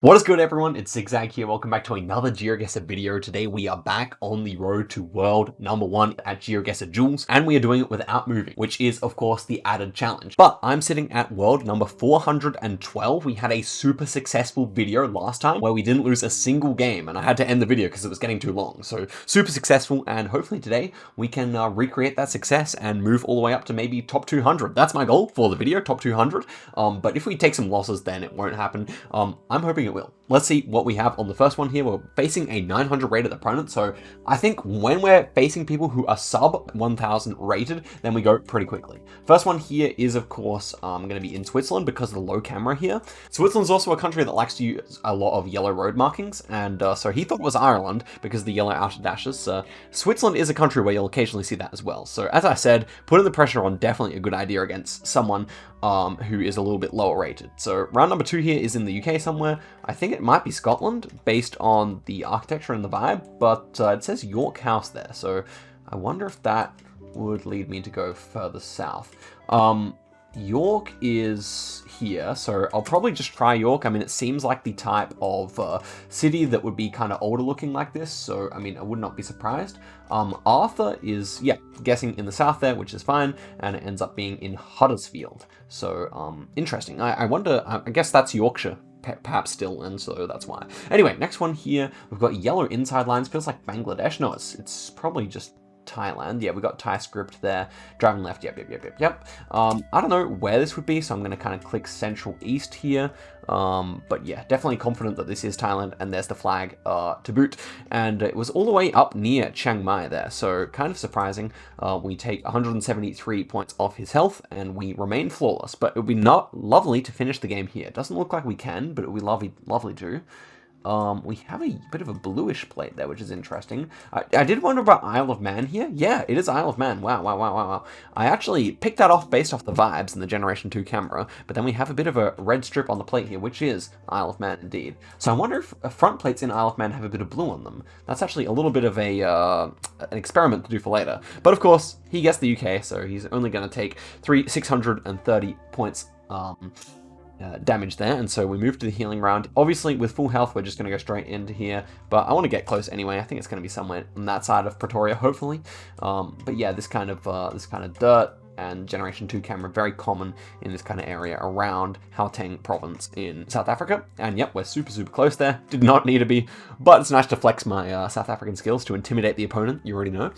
What is good, everyone? It's Zigzag here. Welcome back to another Geoguessr video. Today we are back on the road to world number 1 at Geoguessr Duels, and we are doing it without moving, which is of course the added challenge. But I'm sitting at world number 412. We had a super successful video last time where we didn't lose a single game, and I had to end the video because it was getting too long. So super successful, and hopefully today we can recreate that success and move all the way up to maybe top 200. That's my goal for the video, top 200. But if we take some losses, then it won't happen. I'm hoping it will. Let's see what we have on the first one here. We're facing a 900 rated opponent, so I think when we're facing people who are sub 1000 rated, then we go pretty quickly. First one here is, of course, going to be in Switzerland because of the low camera here. Switzerland's also a country that likes to use a lot of yellow road markings, and so he thought it was Ireland because of the yellow outer dashes. Switzerland is a country where you'll occasionally see that as well. So as I said, putting the pressure on, definitely a good idea against someone who is a little bit lower rated. So round number 2 here is in the UK somewhere. I think it might be Scotland based on the architecture and the vibe, but it says York House there. So I wonder if that would lead me to go further south. York is here, so I'll probably just try York. I mean, it seems like the type of city that would be kind of older looking like this, so I mean, I would not be surprised. Arthur is, yeah, guessing in the south there, which is fine, and it ends up being in Huddersfield. So, interesting. I wonder, I guess that's Yorkshire, perhaps still, and so that's why. Anyway, next one here, we've got yellow inside lines. Feels like Bangladesh. No, it's probably just Thailand. Yeah, we got Thai script there. Driving left. Yep. I don't know where this would be, so I'm going to kind of click Central East here. But yeah, definitely confident that this is Thailand, and there's the flag to boot. And it was all the way up near Chiang Mai there, so kind of surprising. We take 173 points off his health, and we remain flawless. But it would be not lovely to finish the game here. It doesn't look like we can, but it would be lovely to. We have a bit of a bluish plate there, which is interesting. I did wonder about Isle of Man here. Yeah, it is Isle of Man. Wow. I actually picked that off based off the vibes and the Generation 2 camera, but then we have a bit of a red strip on the plate here, which is Isle of Man indeed. So I wonder if front plates in Isle of Man have a bit of blue on them. That's actually a little bit of an experiment to do for later. But of course, he gets the UK, so he's only going to take 630 points damage there, and so we move to the healing round. Obviously, with full health, we're just going to go straight into here, but I want to get close anyway. I think it's going to be somewhere on that side of Pretoria, hopefully. But yeah, this kind of dirt and Generation 2 camera, very common in this kind of area around Gauteng province in South Africa. And yep, we're super close there. Did not need to be, but it's nice to flex my South African skills to intimidate the opponent, you already know.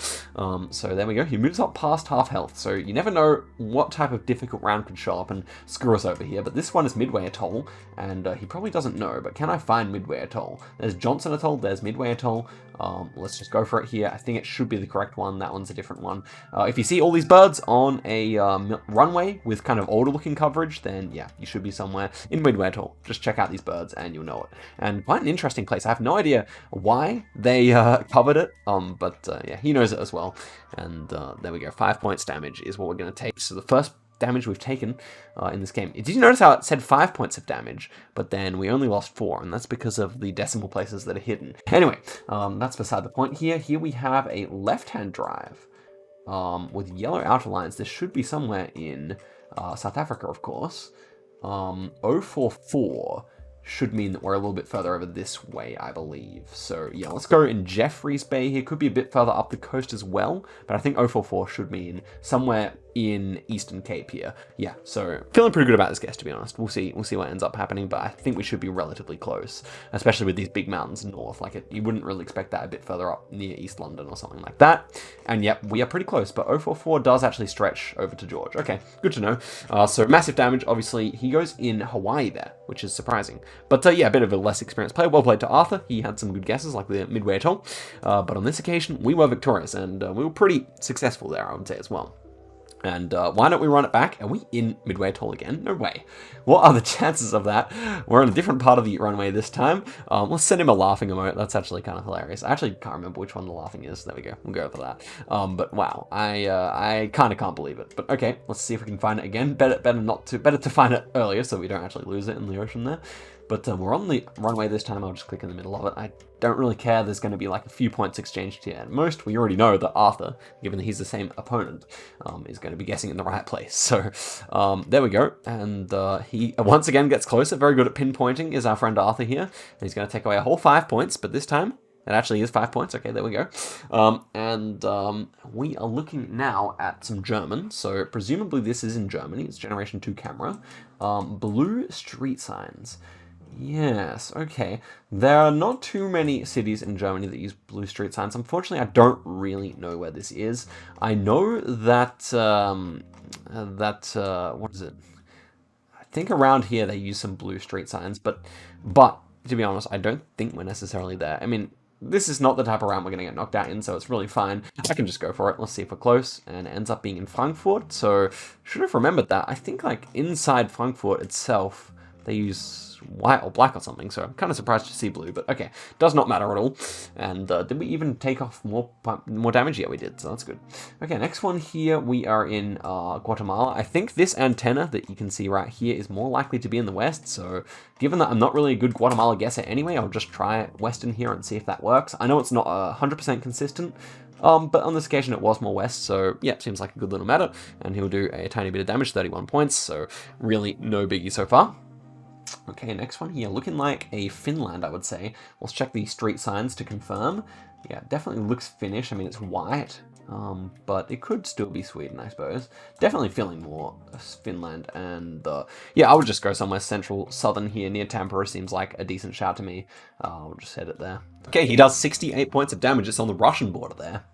So there we go. He moves up past half health, so you never know what type of difficult round could show up and screw us over here. But this one is Midway Atoll, and he probably doesn't know, but can I find Midway Atoll? There's Johnson Atoll, there's Midway Atoll. Let's just go for it here. I think it should be the correct one. That one's a different one. If you see all these birds on a runway with kind of older looking coverage, then yeah, you should be somewhere in Midway Atoll. Just check out these birds and you'll know it. And quite an interesting place. I have no idea why they covered it, but yeah, he knows it as well. And there we go. 5 points damage is what we're going to take. So the first damage we've taken in this game. Did you notice how it said 5 points of damage, but then we only lost 4, and that's because of the decimal places that are hidden. Anyway, that's beside the point here. Here we have a left-hand drive with yellow outer lines. This should be somewhere in South Africa, of course. 044 should mean that we're a little bit further over this way, I believe. So yeah, let's go in Jeffreys Bay here. Could be a bit further up the coast as well, but I think 044 should mean somewhere in Eastern Cape here. Yeah, so feeling pretty good about this guess, to be honest. We'll see what ends up happening, but I think we should be relatively close, especially with these big mountains north. Like, you wouldn't really expect that a bit further up near East London or something like that. And yep, we are pretty close, but 044 does actually stretch over to George. Okay, good to know. So massive damage. Obviously, he goes in Hawaii there, which is surprising. But yeah, a bit of a less experienced player. Well played to Arthur. He had some good guesses, like the Midway Atoll. But on this occasion, we were victorious, and we were pretty successful there, I would say, as well. And why don't we run it back? Are we in Midway Atoll again? No way. What are the chances of that? We're on a different part of the runway this time. Let's send him a laughing emote. That's actually kind of hilarious. I actually can't remember which one the laughing is. There we go. We'll go for that. But wow, I kind of can't believe it. But okay, let's see if we can find it again. Better to find it earlier so we don't actually lose it in the ocean there. But we're on the runway this time. I'll just click in the middle of it. I don't really care. There's going to be like a few points exchanged here. At most, we already know that Arthur, given that he's the same opponent, is going to be guessing in the right place. So there we go. And he once again gets closer. Very good at pinpointing is our friend Arthur here. And he's going to take away a whole 5 points, but this time it actually is 5 points. Okay, there we go. We are looking now at some German. So presumably this is in Germany. It's Generation 2 camera. Blue street signs. Yes, okay. There are not too many cities in Germany that use blue street signs. Unfortunately, I don't really know where this is. I know that, what is it? I think around here they use some blue street signs, but to be honest, I don't think we're necessarily there. I mean, this is not the type of round we're going to get knocked out in, so it's really fine. I can just go for it. Let's see if we're close. And it ends up being in Frankfurt, so should have remembered that. I think, like, inside Frankfurt itself, they use white or black or something, so I'm kind of surprised to see blue, but okay, does not matter at all. And did we even take off more damage? Yeah, we did, so that's good. Okay, next one here, we are in Guatemala. I think this antenna that you can see right here is more likely to be in the west, so given that I'm not really a good Guatemala guesser anyway, I'll just try western here and see if that works. I know it's not 100% consistent, but on this occasion it was more west, so yeah, seems like a good little matter, and he'll do a tiny bit of damage, 31 points, so really no biggie so far. Okay, next one here, looking like a Finland, I would say. Let's check the street signs to confirm. Yeah, definitely looks Finnish. I mean, it's white, but it could still be Sweden, I suppose. Definitely feeling more Finland, and yeah, I would just go somewhere central, southern here, near Tampere seems like a decent shout to me. I'll just head it there. Okay, he does 68 points of damage. It's on the Russian border there.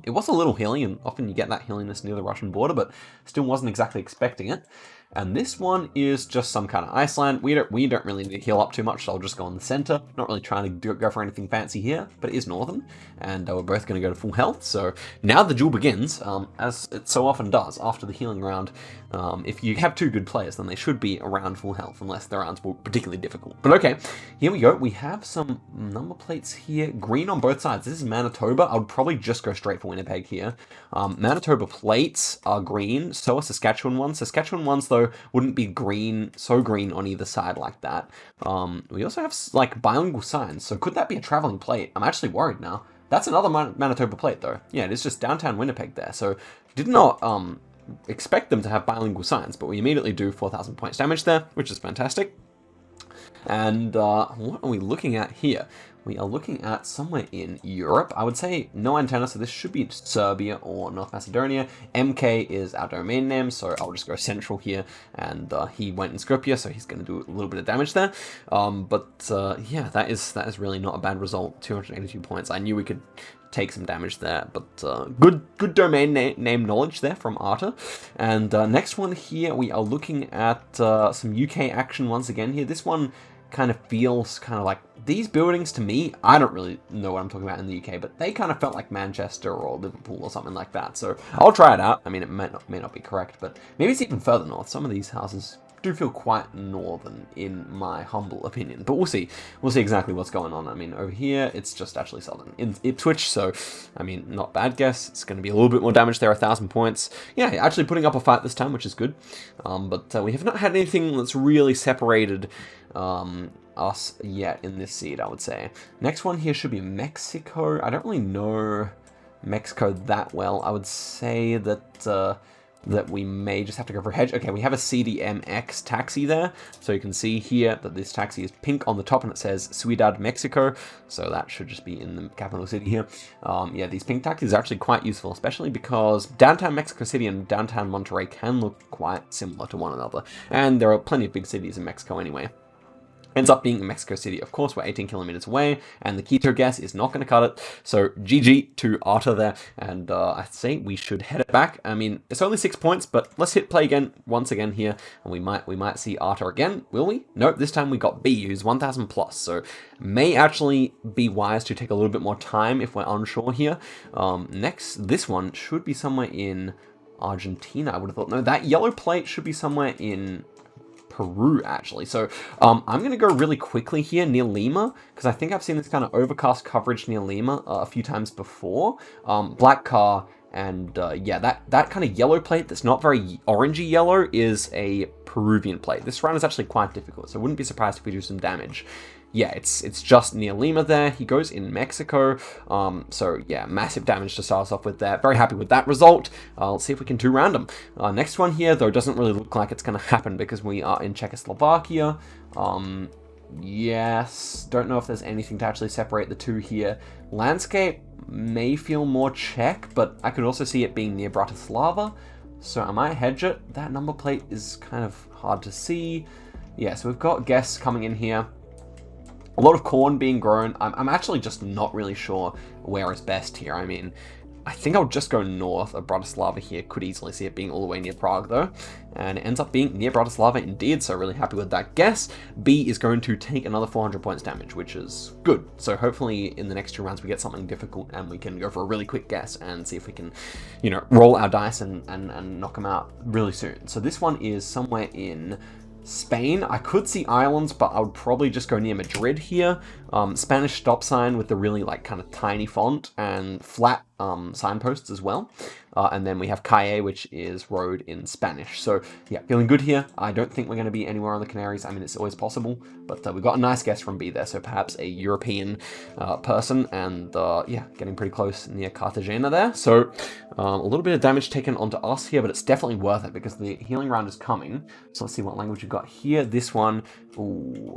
It was a little hilly, and often you get that hilliness near the Russian border, but still wasn't exactly expecting it. And this one is just some kind of Iceland. We don't really need to heal up too much, so I'll just go in the center. Not really trying to go for anything fancy here, but it is northern, and we're both going to go to full health. So now the duel begins, as it so often does after the healing round. If you have two good players, then they should be around full health, unless the rounds were particularly difficult. But okay, here we go. We have some number plates here. Green on both sides. This is Manitoba. I would probably just go straight for Winnipeg here. Manitoba plates are green, so are Saskatchewan ones. Saskatchewan ones, though, wouldn't be green, so green on either side like that. We also have, like, bilingual signs, so could that be a traveling plate? I'm actually worried now. That's another Manitoba plate, though. Yeah, it is just downtown Winnipeg there, so did not expect them to have bilingual signs, but we immediately do 4,000 points damage there, which is fantastic. And what are we looking at here? We are looking at somewhere in Europe. I would say no antenna, so this should be Serbia or North Macedonia. MK is our domain name, so I'll just go central here. And he went in Skopje, so he's going to do a little bit of damage there. Yeah, that is really not a bad result. 282 points. I knew we could take some damage there, but good domain name knowledge there from Arta. And next one here, we are looking at some UK action once again here. This one kind of feels kind of like these buildings to me. I don't really know what I'm talking about in the UK, but they kind of felt like Manchester or Liverpool or something like that. So I'll try it out. I mean, it may not be correct, but maybe it's even further north. Some of these houses do feel quite northern in my humble opinion, but we'll see. We'll see exactly what's going on. I mean, over here, it's just actually southern in Ipswich, so, I mean, not bad guess. It's going to be a little bit more damage there, 1,000 points. Yeah, actually putting up a fight this time, which is good. But we have not had anything that's really separated us yet in this seed, I would say. Next one here should be Mexico. I don't really know Mexico that well. I would say that that we may just have to go for a hedge. Okay, we have a CDMX taxi there. So you can see here that this taxi is pink on the top and it says Ciudad Mexico. So that should just be in the capital city here. Yeah, these pink taxis are actually quite useful, especially because downtown Mexico City and downtown Monterrey can look quite similar to one another. And there are plenty of big cities in Mexico anyway. Ends up being in Mexico City. Of course, we're 18 kilometers away, and the Quito gas is not going to cut it. So GG to Arta there, and I say we should head it back. I mean, it's only 6 points, but let's hit play again once again here, and we might see Arta again. Will we? Nope. This time we got B, who's 1,000 plus. So may actually be wise to take a little bit more time if we're unsure here. Next, this one should be somewhere in Argentina. I would have thought. No, that yellow plate should be somewhere in Peru, actually. So I'm going to go really quickly here near Lima, because I think I've seen this kind of overcast coverage near Lima a few times before. Black car And yeah, that kind of yellow plate that's not very orangey yellow is a Peruvian plate. This round is actually quite difficult, so I wouldn't be surprised if we do some damage. Yeah, it's just near Lima there. He goes in Mexico. So yeah, massive damage to start us off with there. Very happy with that result. Let's see if we can do random. Next one here, though, doesn't really look like it's going to happen because we are in Czechoslovakia. Yes, don't know if there's anything to actually separate the two here. Landscape may feel more Czech, but I could also see it being near Bratislava. So I might hedge it. That number plate is kind of hard to see. Yeah, so we've got guests coming in here. A lot of corn being grown. I'm actually just not really sure where is best here. I mean, I think I'll just go north of Bratislava here. Could easily see it being all the way near Prague, though. And it ends up being near Bratislava indeed, so really happy with that guess. B is going to take another 400 points damage, which is good. So hopefully in the next 2 rounds we get something difficult and we can go for a really quick guess and see if we can, you know, roll our dice and knock them out really soon. So this one is somewhere in Spain. I could see islands, but I would probably just go near Madrid here. Spanish stop sign with the really like kind of tiny font and flat signposts as well. And then we have calle, which is road in Spanish. So yeah, feeling good here. I don't think we're going to be anywhere on the Canaries. I mean, it's always possible, but we got a nice guess from B there. So perhaps a European person, and yeah, getting pretty close near Cartagena there. So a little bit of damage taken onto us here, but it's definitely worth it because the healing round is coming. So let's see what language we've got here. This one, ooh.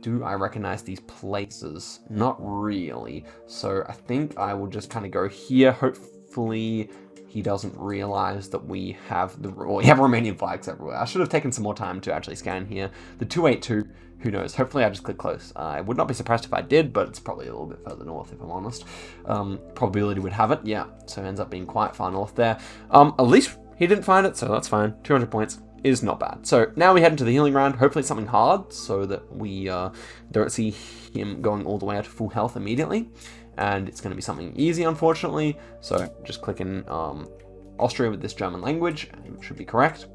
Do I recognize these places? Not really. So I think I will just kind of go here. Hopefully he doesn't realize that we have Romanian flags everywhere. I should have taken some more time to actually scan here. The 282, who knows? Hopefully I just click close. I would not be surprised if I did, but it's probably a little bit further north if I'm honest. Probability would have it, yeah. So it ends up being quite far north there. At least he didn't find it, so that's fine. 200 points. Is not bad. So now we head into the healing round. Hopefully it's something hard so that we don't see him going all the way out to full health immediately. And it's going to be something easy, unfortunately. So just click in Austria with this German language, and it should be correct.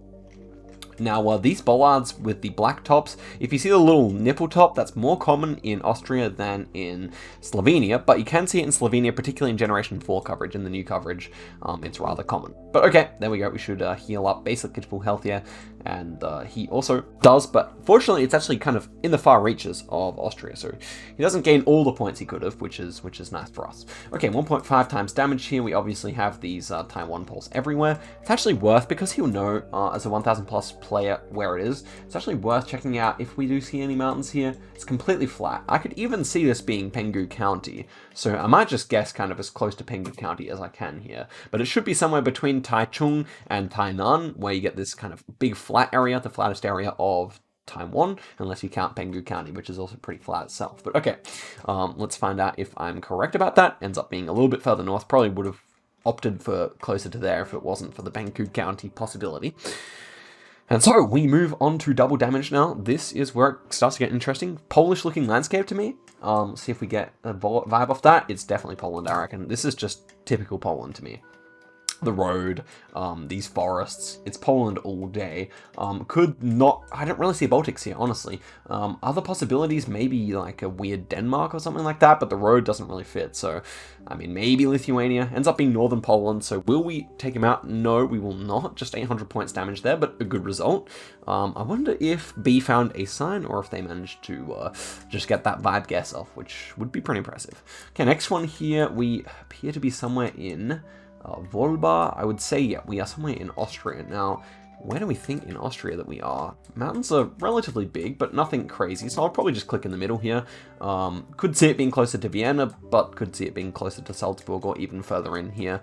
Now, these bollards with the black tops, if you see the little nipple top, that's more common in Austria than in Slovenia, but you can see it in Slovenia, particularly in Generation 4 coverage. In the new coverage, it's rather common. But okay, there we go. We should heal up basically to full health here, and he also does, but fortunately it's actually kind of in the far reaches of Austria, so he doesn't gain all the points he could have, which is nice for us. Okay, 1.5 times damage here. We obviously have these Taiwan poles everywhere. It's actually worth, because he'll know as a 1000 plus player where it is, it's actually worth checking out if we do see any mountains here. It's completely flat. I could even see this being Penghu County, so I might just guess kind of as close to Penghu County as I can here, but it should be somewhere between Taichung and Tainan, where you get this kind of big flat area, the flattest area of Taiwan, unless you count Penghu County, which is also pretty flat itself. But okay, let's find out if I'm correct about that. Ends up being a little bit further north. Probably would have opted for closer to there if it wasn't for the Penghu County possibility. And so we move on to double damage now. This is where it starts to get interesting. Polish-looking landscape to me. See if we get a vibe off that. It's definitely Poland, I reckon. This is just typical Poland to me. The road, these forests, it's Poland all day. Could not, I don't really see Baltics here, honestly. Other possibilities, maybe like a weird Denmark or something like that, but the road doesn't really fit. So, I mean, maybe Lithuania. Ends up being northern Poland, so will we take him out? No, we will not. Just 800 points damage there, but a good result. I wonder if B found a sign or if they managed to just get that vibe guess off, which would be pretty impressive. Okay, next one here, we appear to be somewhere in Volba. I would say, yeah, we are somewhere in Austria. Now, where do we think in Austria that we are? Mountains are relatively big, but nothing crazy, so I'll probably just click in the middle here. Could see it being closer to Vienna, but could see it being closer to Salzburg or even further in here.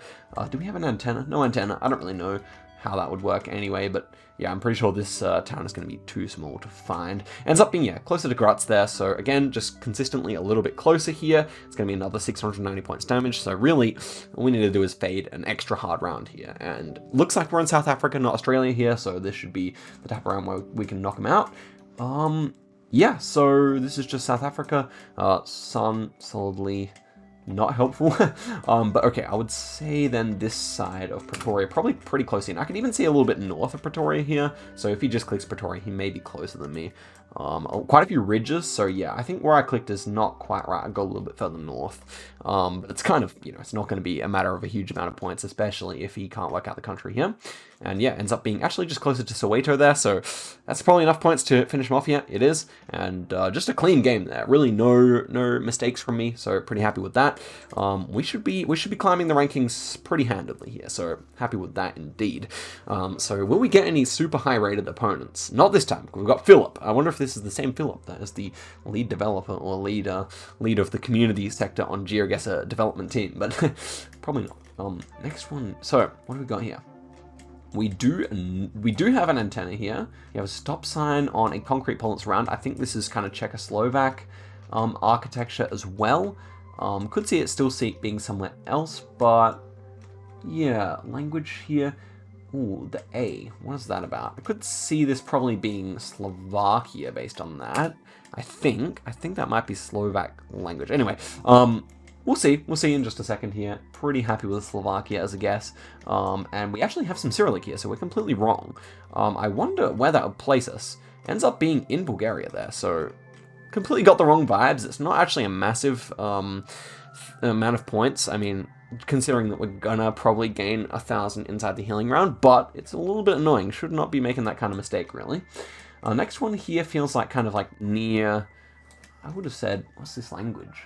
Do we have an antenna? No antenna. I don't really know how that would work anyway, but yeah, I'm pretty sure this town is going to be too small to find. Ends up being, yeah, closer to Graz there, so again, just consistently a little bit closer here. It's going to be another 690 points damage, so really, all we need to do is fade an extra hard round here, and looks like we're in South Africa, not Australia here, so this should be the type of round where we can knock them out. Yeah, so this is just South Africa. Sun, solidly not helpful. But okay, I would say then this side of Pretoria, probably pretty close in. I can even see a little bit north of Pretoria here, so if he just clicks Pretoria, he may be closer than me. quite a few ridges. So yeah, I think where I clicked is not quite right. I go a little bit further north. But it's kind of, it's not going to be a matter of a huge amount of points, especially if he can't work out the country here. And yeah, ends up being actually just closer to Soweto there, so that's probably enough points to finish him off here. It is, and just a clean game there. Really, no mistakes from me, so pretty happy with that. We should be climbing the rankings pretty handily here, so happy with that indeed. So will we get any super high rated opponents? Not this time. We've got Philip. I wonder if this is the same Philip that is the lead developer or lead of the community sector on Geoguessr development team, but probably not. Next one. So what do we got here? We do have an antenna here. We have a stop sign on a concrete pole that's round. I think this is kind of Czechoslovak architecture as well. Could see it still being somewhere else, but yeah, language here. Ooh, the A. What is that about? I could see this probably being Slovakia based on that. I think that might be Slovak language. Anyway, we'll see. We'll see in just a second here. Pretty happy with Slovakia as a guess. And we actually have some Cyrillic here, so we're completely wrong. I wonder where that would place us. Ends up being in Bulgaria there, so completely got the wrong vibes. It's not actually a massive amount of points. I mean, considering that we're gonna probably gain 1,000 inside the healing round, but it's a little bit annoying. Should not be making that kind of mistake, really. Next one here feels like kind of like near, I would have said, what's this language?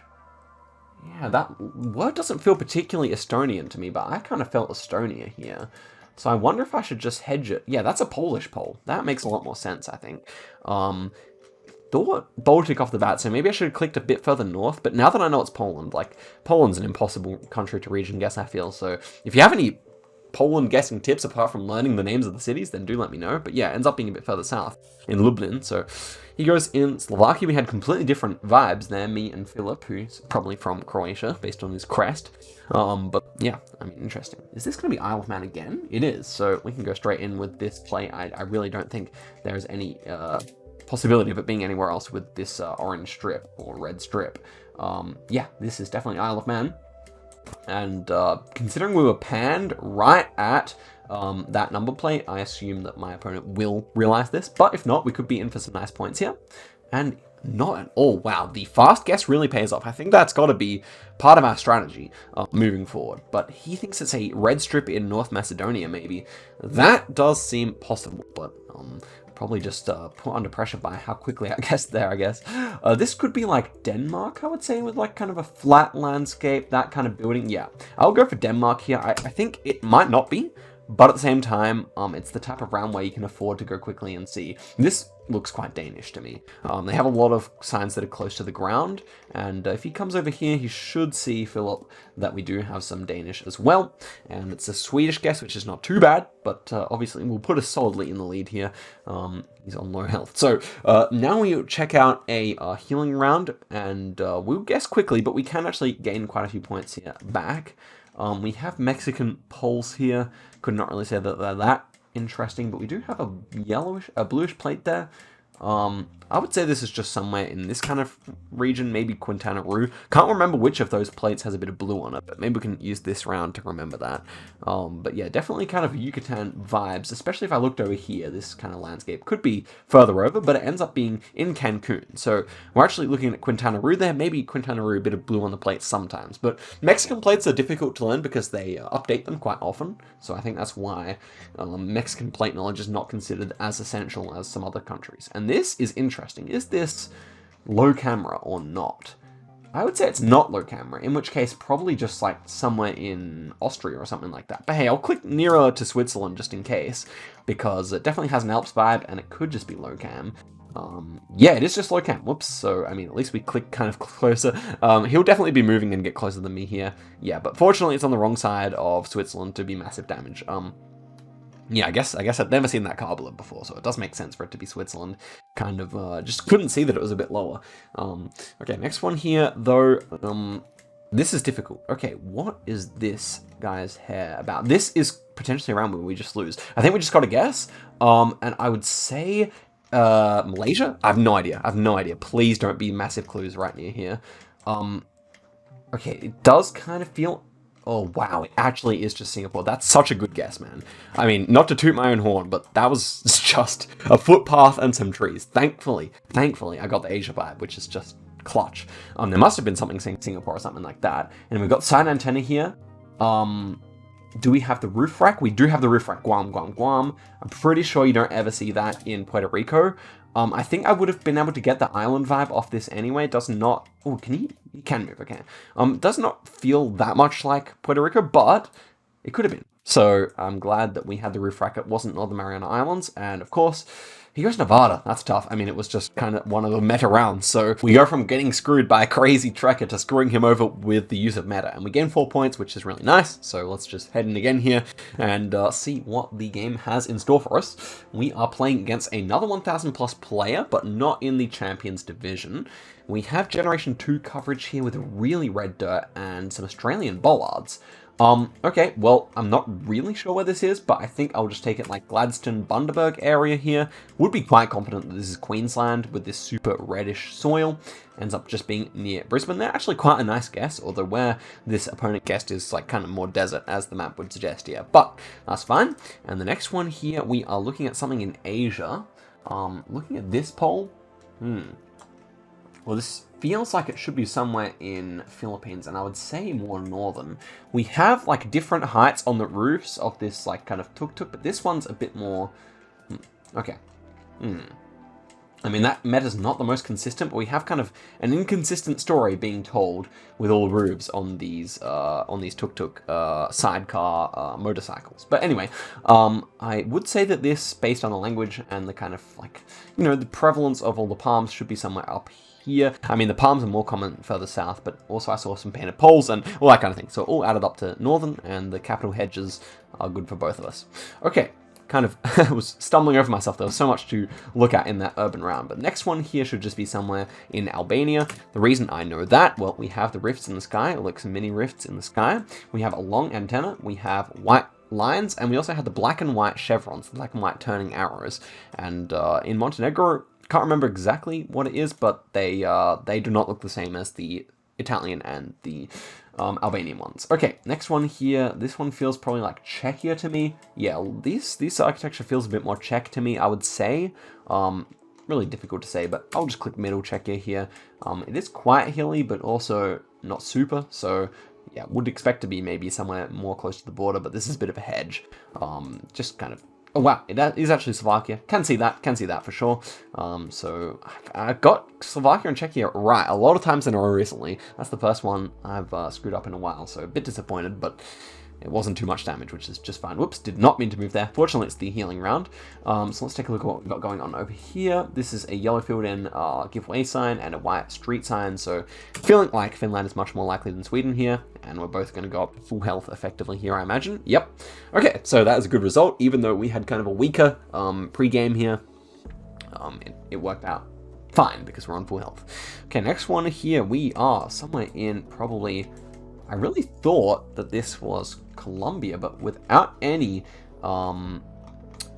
Yeah, that word doesn't feel particularly Estonian to me, but I kind of felt Estonia here. So I wonder if I should just hedge it. Yeah, that's a Polish pole. That makes a lot more sense, I think. Thought Baltic off the bat, so maybe I should have clicked a bit further north, but now that I know it's Poland, like, Poland's an impossible country to region guess, I feel, so if you have any Poland guessing tips apart from learning the names of the cities, then do let me know. But yeah, it ends up being a bit further south in Lublin, so he goes in Slovakia. We had completely different vibes there, me and Philip, who's probably from Croatia based on his crest. But yeah, I mean, interesting. Is this going to be Isle of Man again? It is, so we can go straight in with this play. I really don't think there's any possibility of it being anywhere else with this orange strip or red strip. Yeah, this is definitely Isle of Man. And considering we were panned right at that number plate, I assume that my opponent will realize this, but if not, we could be in for some nice points here. And not at all. Wow, the fast guess really pays off. I think that's got to be part of our strategy moving forward. But he thinks it's a red strip in North Macedonia, maybe. That does seem possible, but probably just put under pressure by how quickly I guessed there, I guess. This could be like Denmark, I would say, with like kind of a flat landscape, that kind of building. Yeah, I'll go for Denmark here. I think it might not be, but at the same time, it's the type of round where you can afford to go quickly and see. This looks quite Danish to me. They have a lot of signs that are close to the ground, and if he comes over here, he should see, Philip, that we do have some Danish as well, and it's a Swedish guess, which is not too bad, but obviously we'll put us solidly in the lead here. He's on low health. So now we check out a healing round, and we'll guess quickly, but we can actually gain quite a few points here back. We have Mexican poles here. Could not really say that they're that interesting, but we do have a bluish plate there. I would say this is just somewhere in this kind of region, maybe Quintana Roo. Can't remember which of those plates has a bit of blue on it, but maybe we can use this round to remember that. But yeah, definitely kind of Yucatan vibes, especially if I looked over here. This kind of landscape could be further over, but it ends up being in Cancun. So we're actually looking at Quintana Roo there. Maybe Quintana Roo, a bit of blue on the plates sometimes, but Mexican plates are difficult to learn because they update them quite often. So I think that's why Mexican plate knowledge is not considered as essential as some other countries. And this is interesting. Is this low camera or not? I would say it's not low camera, in which case probably just like somewhere in Austria or something like that. But hey, I'll click nearer to Switzerland just in case, because it definitely has an Alps vibe and it could just be low cam. Yeah, it is just low cam. Whoops. So, I mean, at least we click kind of closer. He'll definitely be moving and get closer than me here. Yeah, but fortunately it's on the wrong side of Switzerland to be massive damage. Yeah, I guess I'd never seen that car blip before, so it does make sense for it to be Switzerland. Kind of, just couldn't see that it was a bit lower. Okay, next one here, though, this is difficult. Okay, what is this guy's hair about? This is potentially around where we just lose. I think we just got to guess, and I would say, Malaysia? I have no idea. Please don't be massive clues right near here. Okay, it does kind of feel Oh, wow, it actually is just Singapore. That's such a good guess, man. I mean, not to toot my own horn, but that was just a footpath and some trees. Thankfully, I got the Asia vibe, which is just clutch. There must have been something saying Singapore or something like that. And we've got side antenna here. Do we have the roof rack? We do have the roof rack. Guam, Guam, Guam. I'm pretty sure you don't ever see that in Puerto Rico. I think I would have been able to get the island vibe off this anyway. It does not... Oh, can he? He can move, okay. Does not feel that much like Puerto Rico, but it could have been. So I'm glad that we had the roof rack. It wasn't Northern Mariana Islands. And of course, he goes Nevada. That's tough. I mean, it was just kind of one of the meta rounds. So we go from getting screwed by a crazy trekker to screwing him over with the use of meta. And we gain 4 points, which is really nice. So let's just head in again here and see what the game has in store for us. We are playing against another 1,000 plus player, but not in the Champions division. We have Generation 2 coverage here with really red dirt and some Australian bollards. Okay, well, I'm not really sure where this is, but I think I'll just take it like Gladstone, Bundaberg area here. Would be quite confident that this is Queensland with this super reddish soil. Ends up just being near Brisbane. They're actually quite a nice guess, although where this opponent guessed is like kind of more desert, as the map would suggest here. But that's fine. And the next one here, we are looking at something in Asia. Looking at this poll, well, this feels like it should be somewhere in Philippines, and I would say more northern. We have like different heights on the roofs of this like kind of tuk-tuk, but this one's a bit more... Okay. I mean, that meta's not the most consistent, but we have kind of an inconsistent story being told with all the roofs on these tuk-tuk sidecar motorcycles. But anyway, I would say that this, based on the language and the kind of like, you know, the prevalence of all the palms, should be somewhere up here. I mean, the palms are more common further south, but also I saw some painted poles and all that kind of thing. So all added up to northern, and the capital hedges are good for both of us. Okay. Kind of was stumbling over myself. There was so much to look at in that urban round. But next one here should just be somewhere in Albania. The reason I know that, well, we have the rifts in the sky, like some mini rifts in the sky. We have a long antenna. We have white lines, and we also have the black and white chevrons, the black and white turning arrows. And in Montenegro, can't remember exactly what it is, but they do not look the same as the Italian and the Albanian ones. Okay, next one here. This one feels probably like Czechia to me. Yeah, this architecture feels a bit more Czech to me, I would say. Really difficult to say, but I'll just click middle Czechia here. It is quite hilly, but also not super, so yeah, would expect to be maybe somewhere more close to the border, but this is a bit of a hedge. Just kind of... Oh wow, it is actually Slovakia. Can see that for sure. So I got Slovakia and Czechia right a lot of times in a row recently. That's the first one I've screwed up in a while, so a bit disappointed, but it wasn't too much damage, which is just fine. Whoops, did not mean to move there. Fortunately, it's the healing round. So let's take a look at what we've got going on over here. This is a yellow filled in giveaway sign and a white street sign, so feeling like Finland is much more likely than Sweden here, and we're both going to go up to full health effectively here, I imagine. Yep. Okay, so that is a good result, even though we had kind of a weaker pre-game here. It worked out fine because we're on full health. Okay, next one here, we are somewhere in probably... I really thought that this was Colombia, but without any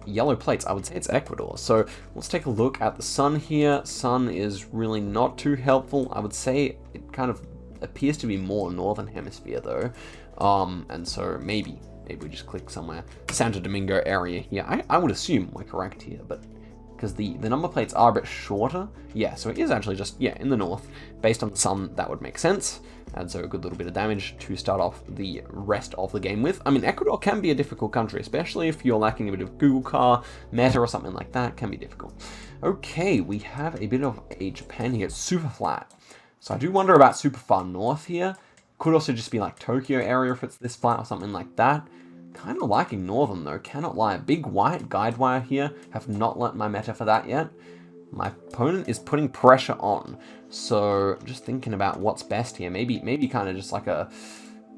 yellow plates, I would say it's Ecuador. So let's take a look at the sun here. Sun is really not too helpful. I would say it kind of appears to be more northern hemisphere though. And so maybe we just click somewhere. Santo Domingo area here. I would assume we're correct here, but because the number plates are a bit shorter. Yeah, so it is actually just, yeah, in the north. Based on the sun, that would make sense. And so a good little bit of damage to start off the rest of the game with. I mean, Ecuador can be a difficult country, especially if you're lacking a bit of Google car, meta or something like that. It can be difficult. Okay, we have a bit of a Japan here. It's super flat. So I do wonder about super far north here. Could also just be like Tokyo area if it's this flat or something like that. Kind of liking northern though, cannot lie. Big white guide wire here. Have not learnt my meta for that yet. My opponent is putting pressure on. So just thinking about what's best here. Maybe kind of just like a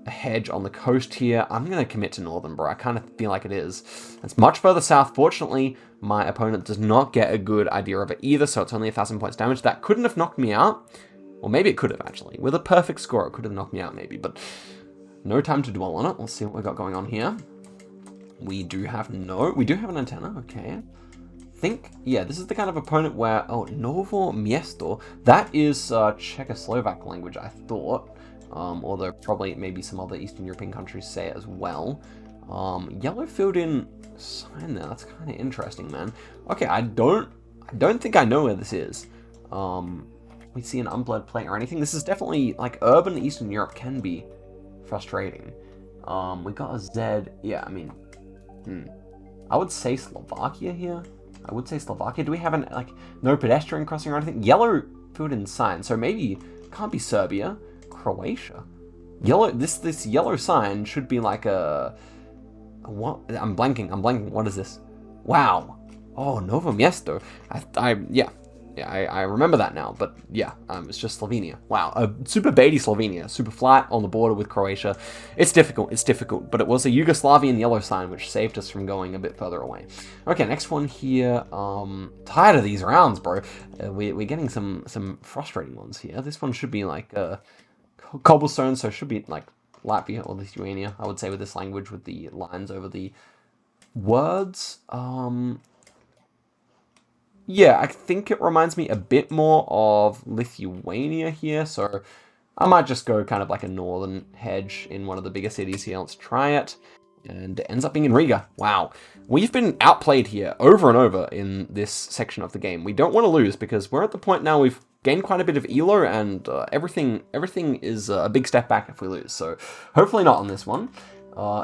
hedge on the coast here. I'm going to commit to northern, bro. I kind of feel like it is. It's much further south. Fortunately, my opponent does not get a good idea of it either. So it's only 1,000 points damage. That couldn't have knocked me out. Or maybe it could have actually. With a perfect score, it could have knocked me out maybe. But no time to dwell on it. Let's see what we've got going on here. We do have an antenna. Okay. Think, yeah, this is the kind of opponent where, oh, Novo Miesto, that is Czechoslovak language, I thought. although probably maybe some other Eastern European countries say it as well. Yellow filled in sign there. That's kind of interesting, man. Okay, I don't think I know where this is. We see an unblurred plate or anything. This is definitely, like, urban Eastern Europe can be frustrating. We got a Z. Yeah, I mean, I would say Slovakia here. I would say Slovakia. Do we have like, no pedestrian crossing or anything? Yellow filled in sign, so maybe can't be Serbia. Croatia. Yellow. This yellow sign should be like a what? I'm blanking. What is this? Wow. Oh, Novo Miesto. I remember that now, but yeah, it's just Slovenia. Wow, a super baity Slovenia, super flat on the border with Croatia. It's difficult, but it was a Yugoslavian yellow sign which saved us from going a bit further away. Okay, next one here. Tired of these rounds, bro. We're getting some frustrating ones here. This one should be like cobblestone, so it should be like Latvia or Lithuania, I would say, with this language, with the lines over the words. Yeah, I think it reminds me a bit more of Lithuania here, so I might just go kind of like a northern hedge in one of the bigger cities here. Let's try it. And it ends up being in Riga. Wow. We've been outplayed here over and over in this section of the game. We don't want to lose because we're at the point now we've gained quite a bit of elo, and everything is a big step back if we lose. So hopefully not on this one.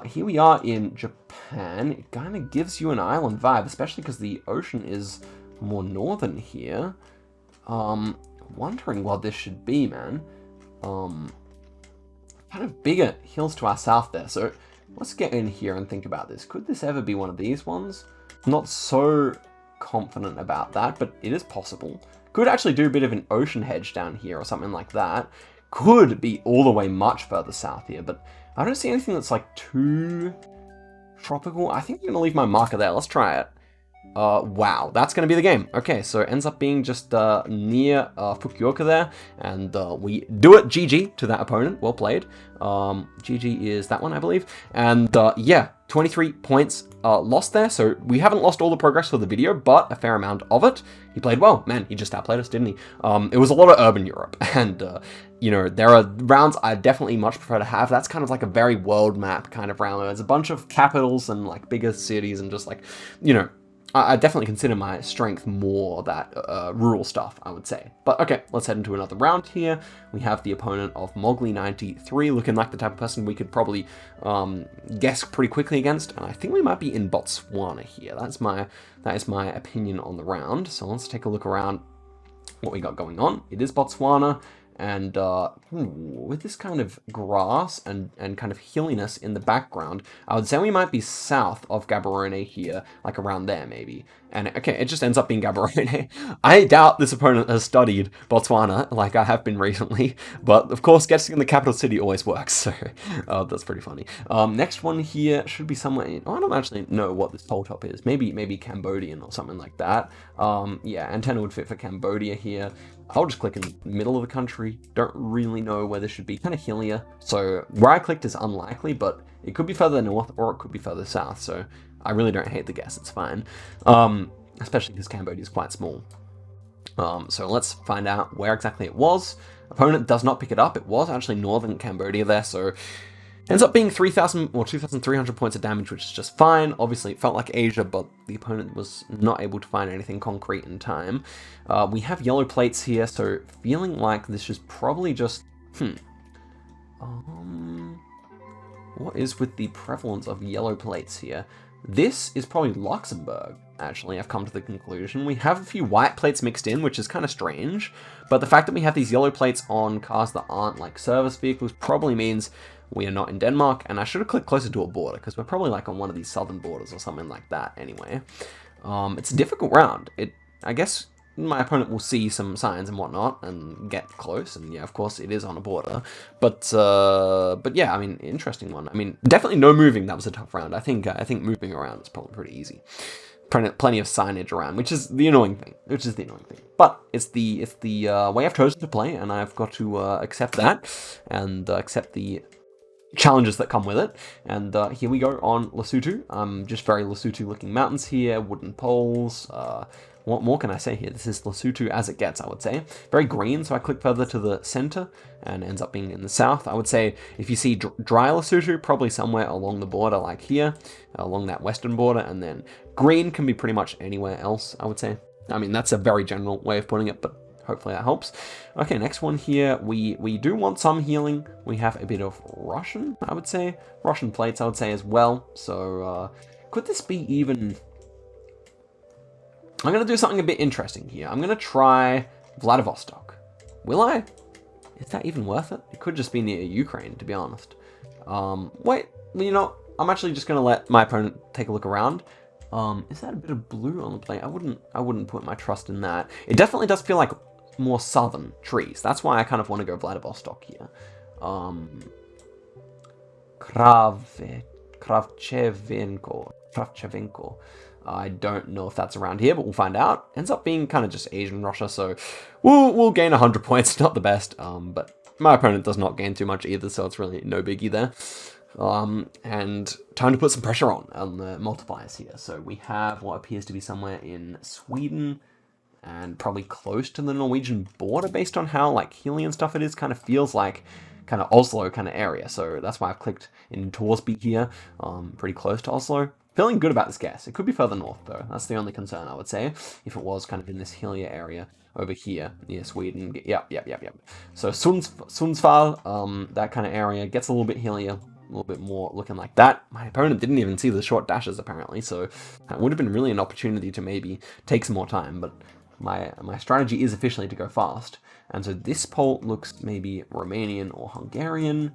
Here we are in Japan. It kind of gives you an island vibe, especially because the ocean is more northern here. Wondering what this should be, man. Kind of bigger hills to our south there. So let's get in here and think about this. Could this ever be one of these ones? Not so confident about that, but it is possible. Could actually do a bit of an ocean hedge down here or something like that. Could be all the way much further south here, but I don't see anything that's like too tropical. I think I'm gonna leave my marker there. Let's try it. Wow, that's going to be the game. Okay, so it ends up being just near Fukuoka there, and we do it. GG to that opponent. Well played. GG is that one, I believe. And yeah, 23 points lost there, so we haven't lost all the progress for the video, but a fair amount of it. He played well. Man, he just outplayed us, didn't he? It was a lot of urban Europe, and you know, there are rounds I definitely much prefer to have. That's kind of like a very world map kind of round. There's a bunch of capitals and like bigger cities and just like, you know, I definitely consider my strength more that rural stuff, I would say. But okay, let's head into another round here. We have the opponent of Mowgli93, looking like the type of person we could probably guess pretty quickly against. And I think we might be in Botswana here. That is my opinion on the round. So let's take a look around what we got going on. It is Botswana. And with this kind of grass and kind of hilliness in the background, I would say we might be south of Gaborone here, like around there maybe. And okay, it just ends up being Gaborone. I doubt this opponent has studied Botswana like I have been recently, but of course getting in the capital city always works, so that's pretty funny. Next one here should be somewhere in, I don't actually know what this pole top is. Maybe Cambodian or something like that. Yeah, antenna would fit for Cambodia here. I'll just click in the middle of the country. Don't really know where this should be. Kind of hillier. So where I clicked is unlikely, but it could be further north or it could be further south. So I really don't hate the guess. It's fine. Especially because Cambodia is quite small. So let's find out where exactly it was. Opponent does not pick it up. It was actually northern Cambodia there. So ends up being 3,000 or 2,300 points of damage, which is just fine. Obviously, it felt like Asia, but the opponent was not able to find anything concrete in time. We have yellow plates here, so feeling like this is probably just... what is with the prevalence of yellow plates here? This is probably Luxembourg, actually, I've come to the conclusion. We have a few white plates mixed in, which is kind of strange, but the fact that we have these yellow plates on cars that aren't like service vehicles probably means we are not in Denmark, and I should have clicked closer to a border, because we're probably like on one of these southern borders or something like that anyway. It's a difficult round. I guess my opponent will see some signs and whatnot and get close, and yeah, of course it is on a border. But yeah, I mean, interesting one. I mean, definitely no moving. That was a tough round. I think moving around is probably pretty easy. Plenty of signage around, which is the annoying thing. But it's the way I've chosen to play, and I've got to accept that and accept the challenges that come with it. And here we go on Lesotho. Just very Lesotho looking mountains here, wooden poles, what more can I say here? This is Lesotho as it gets, I would say. Very green, so I click further to the center and ends up being in the south. I would say if you see dry Lesotho, probably somewhere along the border like here, along that western border, and then green can be pretty much anywhere else, I would say. I mean, that's a very general way of putting it, but hopefully that helps. Okay, next one here, we do want some healing. We have a bit of Russian, I would say. Russian plates, I would say, as well. So, could this be even... I'm going to do something a bit interesting here. I'm going to try Vladivostok. Will I? Is that even worth it? It could just be near Ukraine, to be honest. Wait, you know, I'm actually just going to let my opponent take a look around. Is that a bit of blue on the plate? I wouldn't put my trust in that. It definitely does feel like more southern trees. That's why I kind of want to go Vladivostok here. Kravchevenko. I don't know if that's around here, but we'll find out. Ends up being kind of just Asian Russia, so we'll gain 100 points. Not the best, but my opponent does not gain too much either, so it's really no biggie there. And time to put some pressure on the multipliers here. So we have what appears to be somewhere in Sweden and probably close to the Norwegian border based on how like hilly and stuff it is. Kind of feels like kind of Oslo kind of area. So that's why I've clicked in Torsby here, pretty close to Oslo. Feeling good about this guess. It could be further north though. That's the only concern I would say. If it was kind of in this hillier area over here near Sweden. Yep. So Sundsvall, that kind of area gets a little bit hillier. A little bit more looking like that. My opponent didn't even see the short dashes apparently, so it would have been really an opportunity to maybe take some more time, but my strategy is officially to go fast. And so this pole looks maybe Romanian or Hungarian.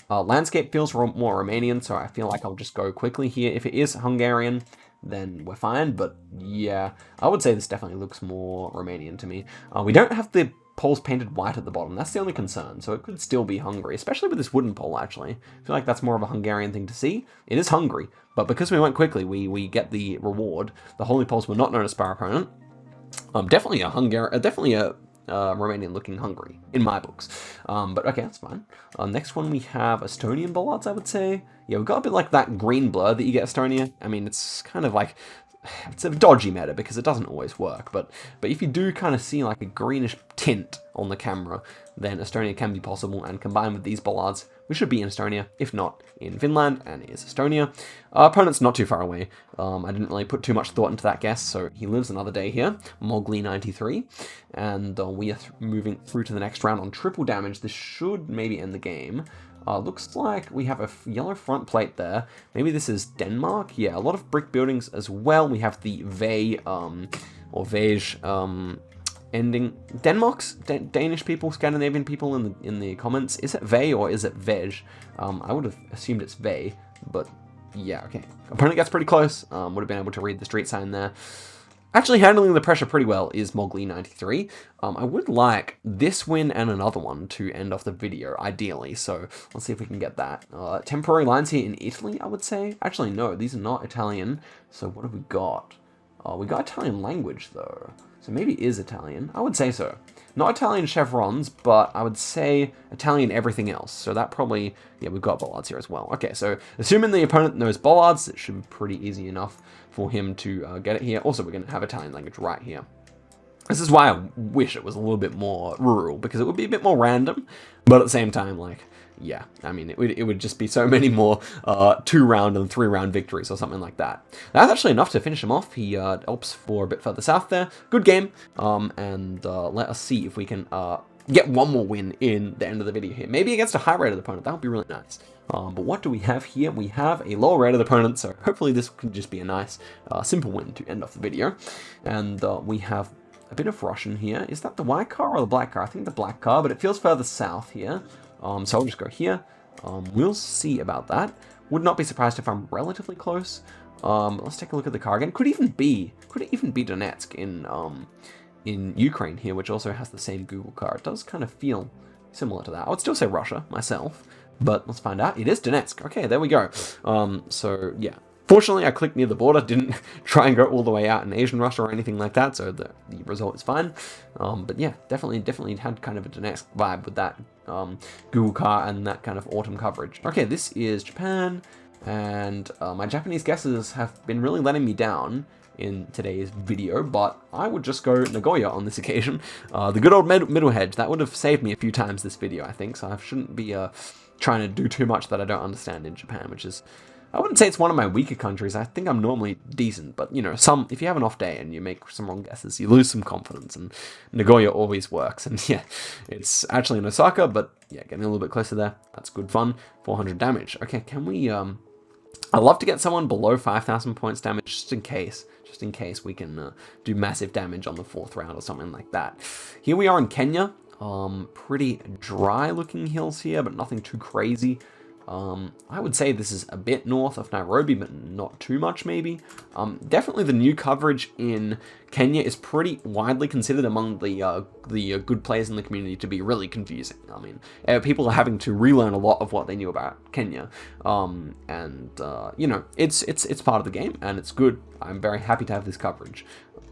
Landscape feels more Romanian, so I feel like I'll just go quickly here. If it is Hungarian, then we're fine, but yeah, I would say this definitely looks more Romanian to me. We don't have the poles painted white at the bottom. That's the only concern, so it could still be Hungary, especially with this wooden pole, actually. I feel like that's more of a Hungarian thing to see. It is Hungary, but because we went quickly, we get the reward. The holy poles were not noticed by our opponent. Definitely a Romanian-looking Hungary, in my books. But okay, that's fine. Next one, we have Estonian bollards, I would say. Yeah, we've got a bit like that green blur that you get Estonia. I mean, it's kind of like... It's a dodgy meta because it doesn't always work, but if you do kind of see like a greenish tint on the camera, then Estonia can be possible, and combined with these bollards, we should be in Estonia, if not in Finland, and it is Estonia. Our opponent's not too far away. I didn't really put too much thought into that guess, so he lives another day here, Mogli93, and we are moving through to the next round on triple damage. This should maybe end the game. Looks like we have a yellow front plate there. Maybe this is Denmark? Yeah, a lot of brick buildings as well. We have the Vej, or Vej, ending. Denmark's Danish people, Scandinavian people in the comments. Is it Vej or is it Vej? I would have assumed it's Vej, but yeah, okay. Opponent gets pretty close. Would have been able to read the street sign there. Actually handling the pressure pretty well is Mogli93. I would like this win and another one to end off the video, ideally, so let's see if we can get that. Temporary lines here in Italy, I would say. Actually, no, these are not Italian, so what have we got? We got Italian language, though, so maybe it is Italian. I would say so. Not Italian chevrons, but I would say Italian everything else, so that probably, yeah, we've got bollards here as well. Okay, so assuming the opponent knows bollards, it should be pretty easy enough for him to get it here. Also, we're going to have Italian language right here. This is why I wish it was a little bit more rural, because it would be a bit more random, but at the same time, like, yeah, I mean, it would just be so many more 2-round and 3-round victories or something like that. That's actually enough to finish him off. He opts for a bit further south there. Good game, and let us see if we can get one more win in the end of the video here. Maybe against a high-rated opponent. That would be really nice. But what do we have here? We have a lower-rated opponent, so hopefully this can just be a nice, simple win to end off the video. And we have a bit of Russian here. Is that the white car or the black car? I think the black car, but it feels further south here. So I'll just go here. We'll see about that. Would not be surprised if I'm relatively close. Let's take a look at the car again. Could it even be Donetsk in Ukraine here, which also has the same Google car. It does kind of feel similar to that. I would still say Russia myself, but let's find out. It is Donetsk. Okay, there we go. So yeah. Fortunately, I clicked near the border, didn't try and go all the way out in Asian Russia or anything like that, so the result is fine. But yeah, definitely had kind of a Donetsk vibe with that Google car and that kind of autumn coverage. Okay, this is Japan, and my Japanese guesses have been really letting me down. in today's video, but I would just go Nagoya on this occasion. The good old middle hedge, that would have saved me a few times this video, I think, so I shouldn't be trying to do too much that I don't understand in Japan, which is, I wouldn't say it's one of my weaker countries. I think I'm normally decent, but, you know, if you have an off day and you make some wrong guesses, you lose some confidence, and Nagoya always works. And yeah, it's actually in Osaka, but yeah, getting a little bit closer there. That's good fun. 400 damage. Okay, can we, I'd love to get someone below 5,000 points damage, just in case we can do massive damage on the 4th round or something like that. Here we are in Kenya. Pretty dry looking hills here, but nothing too crazy. I would say this is a bit north of Nairobi, but not too much maybe. Definitely the new coverage in Kenya is pretty widely considered among the good players in the community to be really confusing. I mean, people are having to relearn a lot of what they knew about Kenya. You know, it's part of the game, and it's good. I'm very happy to have this coverage.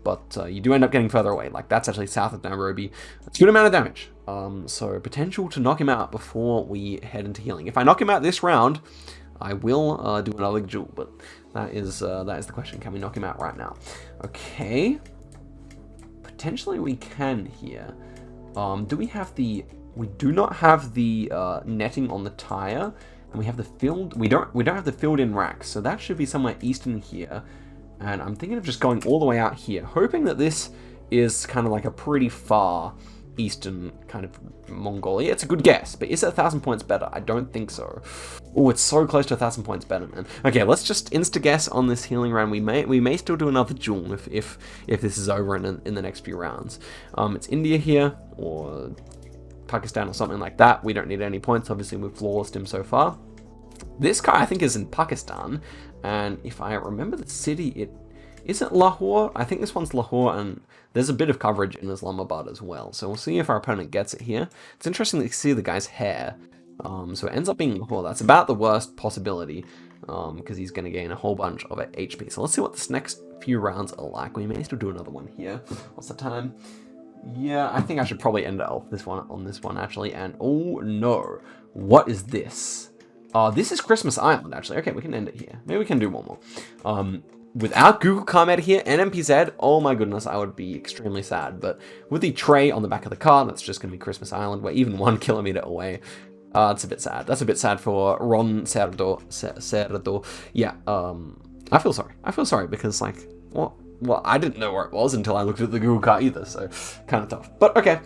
But you do end up getting further away. Like, that's actually south of Nairobi. It's a good amount of damage. So potential to knock him out before we head into healing. If I knock him out this round, I will do another duel. But that is the question. Can we knock him out right now? Okay. Potentially we can here. Do we have the... We do not have the netting on the tire. And we have the filled... We don't have the filled-in racks. So that should be somewhere east in here. And I'm thinking of just going all the way out here, hoping that this is kind of like a pretty far eastern kind of Mongolia. It's a good guess, but is it 1,000 points better? I don't think so. Oh, it's so close to 1,000 points better, man. Okay, let's just insta-guess on this healing round. We may still do another duel if this is over in the next few rounds. It's India here, or Pakistan or something like that. We don't need any points. Obviously, we've flawlessed him so far. This guy, I think, is in Pakistan, and if I remember the city, is it Lahore? I think this one's Lahore, and there's a bit of coverage in Islamabad as well, so we'll see if our opponent gets it here. It's interesting to see the guy's hair, so it ends up being Lahore. That's about the worst possibility, because he's going to gain a whole bunch of HP. So let's see what this next few rounds are like. We may still do another one here. What's the time? Yeah, I think I should probably end on this one, actually, and oh no, what is this? This is Christmas Island, actually. Okay, we can end it here. Maybe we can do one more. Without Google Comment here and NPZ, oh my goodness, I would be extremely sad. But with the tray on the back of the car, that's just going to be Christmas Island. We're even 1 kilometer away. It's a bit sad. That's a bit sad for Ron Cerdo. Yeah, I feel sorry. I feel sorry because, like, well, I didn't know where it was until I looked at the Google car either, so kind of tough. But okay,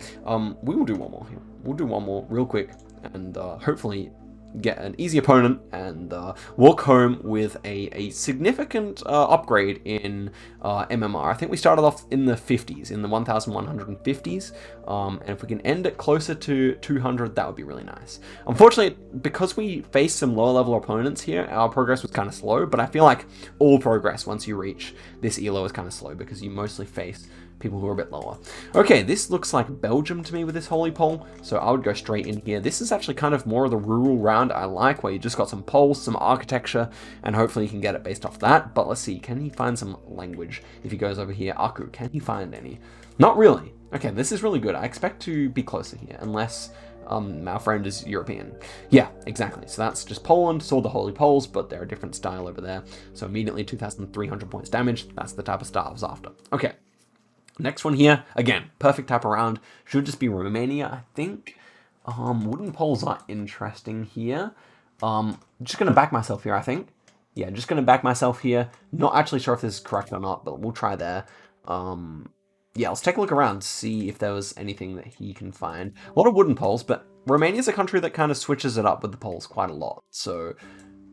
we will do one more here. We'll do one more real quick, and hopefully get an easy opponent and walk home with a significant upgrade in MMR. I think we started off in the 50s, in the 1150s, and if we can end it closer to 200, that would be really nice. Unfortunately, because we faced some lower level opponents here, our progress was kind of slow, but I feel like all progress once you reach this elo is kind of slow because you mostly face people who are a bit lower. Okay, this looks like Belgium to me with this holy pole, so I would go straight in here. This is actually kind of more of the rural round I like, where you just got some poles, some architecture, and hopefully you can get it based off that. But let's see, can he find some language? If he goes over here, Aku, can he find any? Not really. Okay, this is really good. I expect to be closer here, unless our friend is European. Yeah, exactly. So that's just Poland, saw the holy poles, but they're a different style over there. So immediately 2,300 points damage. That's the type of stuff I was after. Okay. Next one here, again, perfect type of round. Should just be Romania, I think. Wooden poles are interesting here. Just going to back myself here, I think. Yeah, just going to back myself here. Not actually sure if this is correct or not, but we'll try there. Yeah, let's take a look around, see if there was anything that he can find. A lot of wooden poles, but Romania's a country that kind of switches it up with the poles quite a lot. So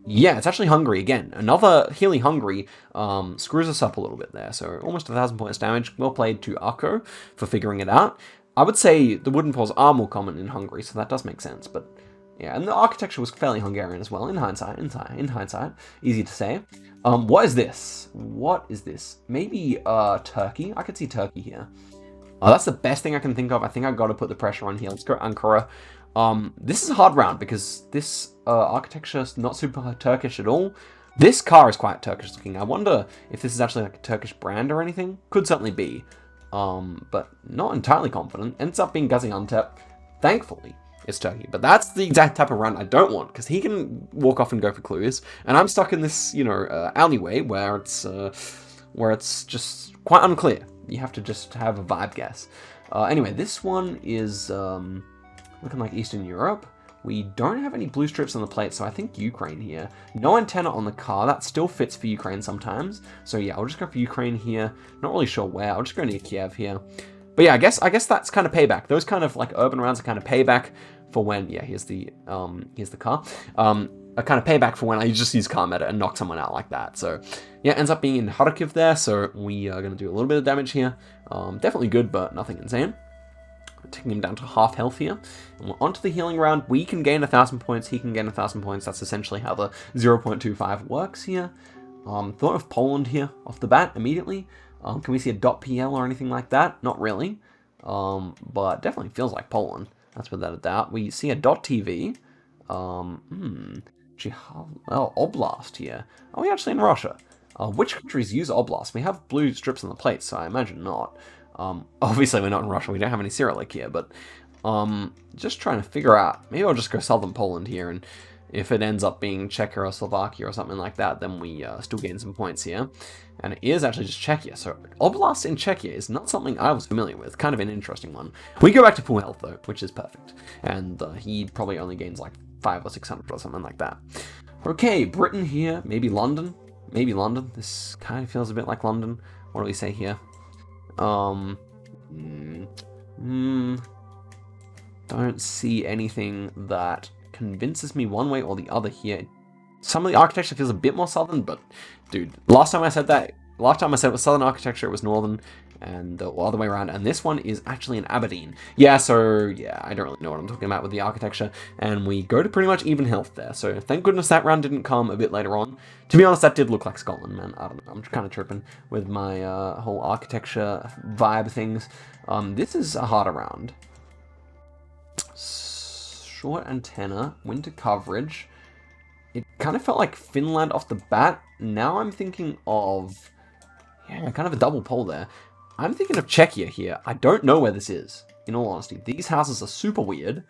yeah, it's actually Hungary again. Another healing Hungary screws us up a little bit there. So almost 1,000 points damage. Well played to Arko for figuring it out. I would say the wooden poles are more common in Hungary, so that does make sense. But yeah, and the architecture was fairly Hungarian as well. In hindsight, easy to say. What is this? What is this? Maybe Turkey. I could see Turkey here. That's the best thing I can think of. I think I got to put the pressure on here. Let's go Ankara. This is a hard round because this architecture is not super Turkish at all. This car is quite Turkish looking. I wonder if this is actually like a Turkish brand or anything. Could certainly be, but not entirely confident. Ends up being Gaziantep. Thankfully, it's Turkey. But that's the exact type of round I don't want, because he can walk off and go for clues, and I'm stuck in this, you know, alleyway where it's where it's just quite unclear. You have to just have a vibe guess. Anyway, this one is looking like Eastern Europe. We don't have any blue strips on the plate, so I think Ukraine here. No antenna on the car. That still fits for Ukraine sometimes. So yeah, I'll just go for Ukraine here. Not really sure where. I'll just go near Kiev here. But yeah, I guess that's kind of payback. Those kind of like urban rounds are kind of payback for when, yeah, here's the car. A kind of payback for when I just use car meta and knock someone out like that. So yeah, ends up being in Kharkiv there. So we are going to do a little bit of damage here. Definitely good, but nothing insane. Taking him down to half health here. And we're onto the healing round. We can gain 1,000 points. He can gain 1,000 points. That's essentially how the 0.25 works here. Thought of Poland here off the bat immediately. Can we see a .pl or anything like that? Not really. But definitely feels like Poland. That's without a doubt. We see a .tv. Oblast here. Are we actually in Russia? Which countries use Oblast? We have blue strips on the plate, so I imagine not. Obviously we're not in Russia, we don't have any Cyrillic here, but just trying to figure out. Maybe I'll just go southern Poland here, and if it ends up being Czechia or Slovakia or something like that, then we still gain some points here. And it is actually just Czechia, so Oblast in Czechia is not something I was familiar with. Kind of an interesting one. We go back to full health though, which is perfect. And he probably only gains like 500 or 600 or something like that. Okay, Britain here, maybe London. Maybe London. This kind of feels a bit like London. What do we say here? Don't see anything that convinces me one way or the other here. Some of the architecture feels a bit more southern, but dude, last time I said it was southern architecture, it was northern, and the other way around. And this one is actually in Aberdeen. Yeah, so yeah, I don't really know what I'm talking about with the architecture. And we go to pretty much even health there. So thank goodness that round didn't come a bit later on. To be honest, that did look like Scotland, man. I don't know. I'm kind of tripping with my whole architecture vibe things. This is a harder round. Short antenna, winter coverage. It kind of felt like Finland off the bat. Now I'm thinking of, yeah, kind of a double pole there. I'm thinking of Czechia here. I don't know where this is, in all honesty. These houses are super weird.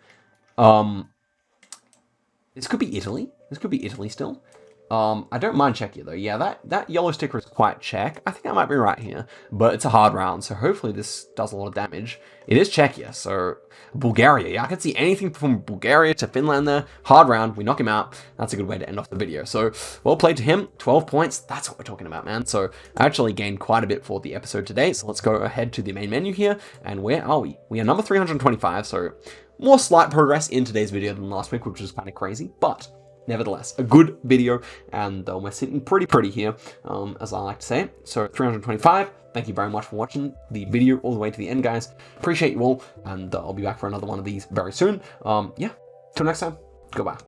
This could be Italy. This could be Italy still. I don't mind Czechia though. Yeah, that yellow sticker is quite Czech. I think I might be right here, but it's a hard round, so hopefully this does a lot of damage. It is Czechia, so Bulgaria. Yeah, I can see anything from Bulgaria to Finland there. Hard round, we knock him out. That's a good way to end off the video. So, well played to him. 12 points. That's what we're talking about, man. So, I actually gained quite a bit for the episode today. So, let's go ahead to the main menu here. And where are we? We are number 325, so more slight progress in today's video than last week, which was kind of crazy, but nevertheless, a good video, and we're sitting pretty here, as I like to say. So 325, thank you very much for watching the video all the way to the end, guys. Appreciate you all, and I'll be back for another one of these very soon. Yeah, till next time, goodbye.